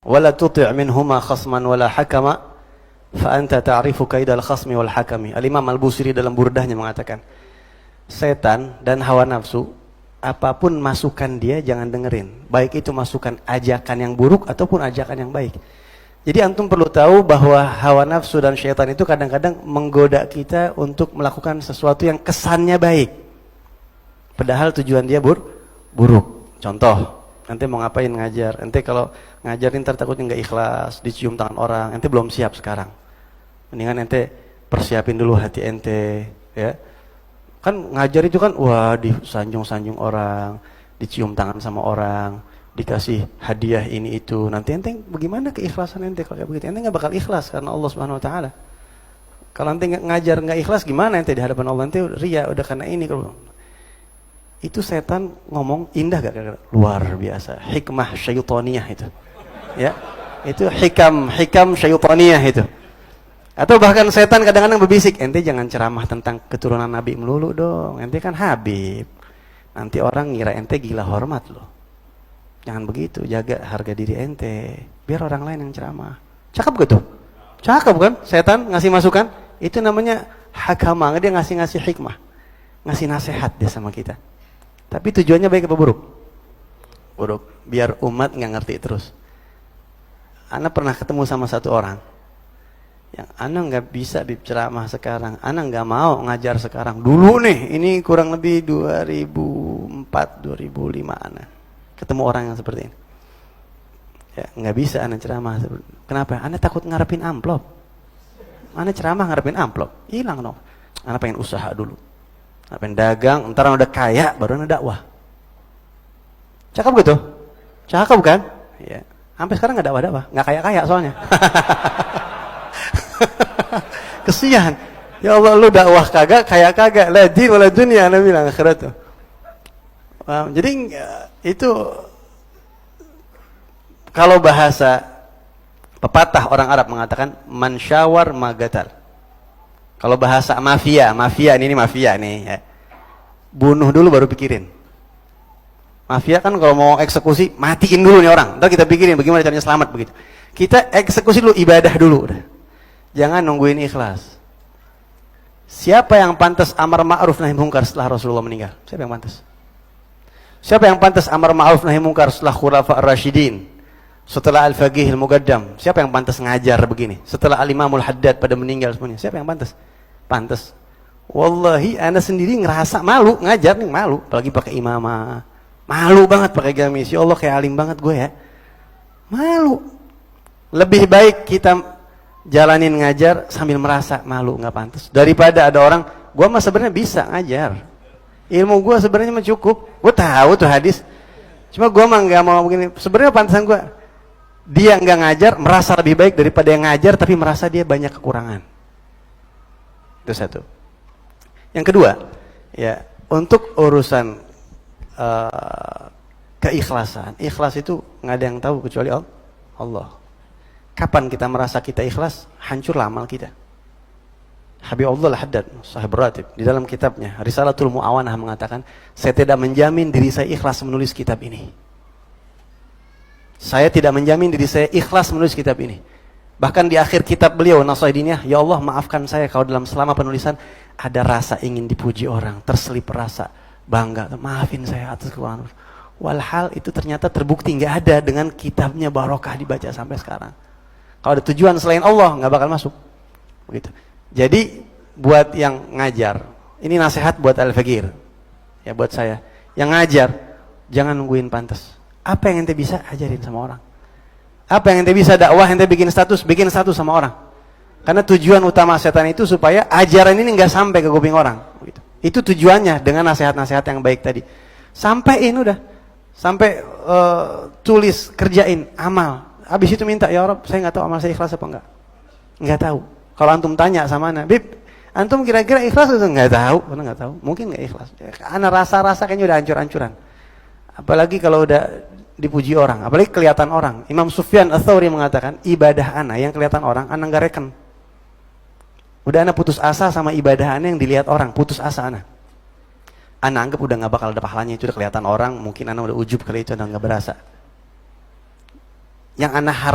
Wala tuti' minhuma khasman wala hakama fa anta ta'rifu kaidal khasmi wal hakami. Al-Imam Al-Busiri dalam Burdahnya mengatakan, setan dan hawa nafsu, apapun masukan dia jangan dengerin, baik itu masukan ajakan yang buruk ataupun ajakan yang baik. Jadi antum perlu tahu bahwa hawa nafsu dan syaitan itu kadang-kadang menggoda kita untuk melakukan sesuatu yang kesannya baik, padahal tujuan dia buruk. Contoh, ente mau ngapain ngajar, ente kalau ngajarin ntar takutnya nggak ikhlas, dicium tangan orang, ente belum siap sekarang. Mendingan ente persiapin dulu hati ente, ya. Kan ngajar itu kan, wah, disanjung-sanjung orang, dicium tangan sama orang, dikasih hadiah ini itu. Nanti ente bagaimana keikhlasan ente kalau kayak begitu? Ente nggak bakal ikhlas karena Allah Subhanahu Wa Taala. Kalau ente ngajar nggak ikhlas, gimana ente di hadapan Allah? Ente ria udah karena ini. Kalau itu setan ngomong indah gak? Luar biasa, hikmah syaitaniyah itu, ya, itu hikam syaitaniyah itu. Atau bahkan setan kadang-kadang berbisik, ente jangan ceramah tentang keturunan Nabi melulu dong, ente kan Habib, nanti orang ngira ente gila hormat loh. Jangan begitu, jaga harga diri ente, biar orang lain yang ceramah. Cakep gak tuh? Cakep kan? Setan ngasih masukan, itu namanya hakama, dia ngasih hikmah, ngasih nasihat dia sama kita. Tapi tujuannya baik apa buruk? Buruk, biar umat nggak ngerti terus. Ana pernah ketemu sama satu orang yang ana nggak bisa ceramah sekarang, ana nggak mau ngajar sekarang. Dulu nih, ini kurang lebih 2004, 2005 ana ketemu orang yang seperti ini. Ya, nggak bisa ana ceramah. Kenapa? Ana takut ngarepin amplop. Ana ceramah ngarepin amplop, hilang dong. Ana pengen usaha dulu. Pengen dagang, ntar udah kaya baru ada dakwah. Cakep gitu? Cakep kan? Ya. Sampai sekarang nggak dakwah, nggak kaya soalnya. Kesian. Ya Allah, lu dakwah kagak, kaya kagak. La din wala dunya, Nabi bilang akhirat tuh. Jadi itu kalau bahasa pepatah orang Arab mengatakan man syawar magatal. Kalau bahasa mafia ini mafia nih, ya. Bunuh dulu baru pikirin. Mafia kan kalau mau eksekusi, matiin dulu nih orang. Ntar kita pikirin bagaimana caranya selamat begitu. Kita eksekusi dulu, ibadah dulu. Udah. Jangan nungguin ikhlas. Siapa yang pantas amar ma'ruf nahi munkar setelah Rasulullah meninggal? Siapa yang pantas? Siapa yang pantas amar ma'ruf nahi munkar setelah Khulafa ar-Rasyidin? Setelah Al-Faqih Al-Muqaddam? Siapa yang pantas ngajar begini? Setelah Al-Imamul Haddad pada meninggal semuanya? Siapa yang pantas? Pantas. Wallahi ana sendiri ngerasa malu ngajar nih, malu, apalagi pakai imamah. Malu banget pakai gamis. Ya Allah, kayak alim banget gue ya. Malu. Lebih baik kita jalanin ngajar sambil merasa malu, nggak pantas, daripada ada orang, gue mah sebenarnya bisa ngajar. Ilmu gue sebenarnya mah cukup. Gue tahu tuh hadis. Cuma gue mah nggak mau begini. Sebenarnya pantasan gue. Dia nggak ngajar, merasa lebih baik daripada yang ngajar tapi merasa dia banyak kekurangan. Itu satu. Yang kedua, ya, untuk urusan keikhlasan, ikhlas itu nggak ada yang tahu kecuali Allah. Kapan kita merasa kita ikhlas, hancur amal kita. Habib Abdul Haddad, sahib ratib, di dalam kitabnya Risalatul Mu'awanah mengatakan, saya tidak menjamin diri saya ikhlas menulis kitab ini. Saya tidak menjamin diri saya ikhlas menulis kitab ini. Bahkan di akhir kitab beliau Nasihat Diniyah, ya Allah maafkan saya kalau dalam selama penulisan ada rasa ingin dipuji orang, terselip rasa bangga, maafin saya atas kekurangan. Walhal itu ternyata terbukti nggak ada dengan kitabnya barokah dibaca sampai sekarang. Kalau ada tujuan selain Allah nggak bakal masuk. Begitu. Jadi buat yang ngajar, ini nasihat buat Al-Faqir, ya buat saya, yang ngajar jangan nungguin pantas. Apa yang ente bisa ajarin sama orang. Apa yang ente bisa dakwah, ente bikin status sama orang. Karena tujuan utama setan itu supaya ajaran ini nggak sampai ke kuping orang. Begitu. Itu tujuannya dengan nasihat-nasihat yang baik tadi. Sampaiin udah, sampai tulis, kerjain, amal. Habis itu minta, ya Rabb, saya nggak tahu amal saya ikhlas apa enggak. Nggak tahu. Kalau antum tanya sama ana, Bib, antum kira-kira ikhlas atau nggak tahu? Karena nggak tahu, mungkin nggak ikhlas. Ana rasa-rasa kayaknya udah hancur-hancuran. Apalagi kalau udah dipuji orang, apalagi kelihatan orang. Imam Sufyan Ats-Tsauri mengatakan, ibadah ana yang kelihatan orang, ana nggak reken. Udah ana putus asa sama ibadah ana yang dilihat orang, putus asa ana. Ana anggap udah nggak bakal ada pahalanya, itu udah kelihatan orang, mungkin ana udah ujub kali itu, ana nggak berasa. Yang ana harap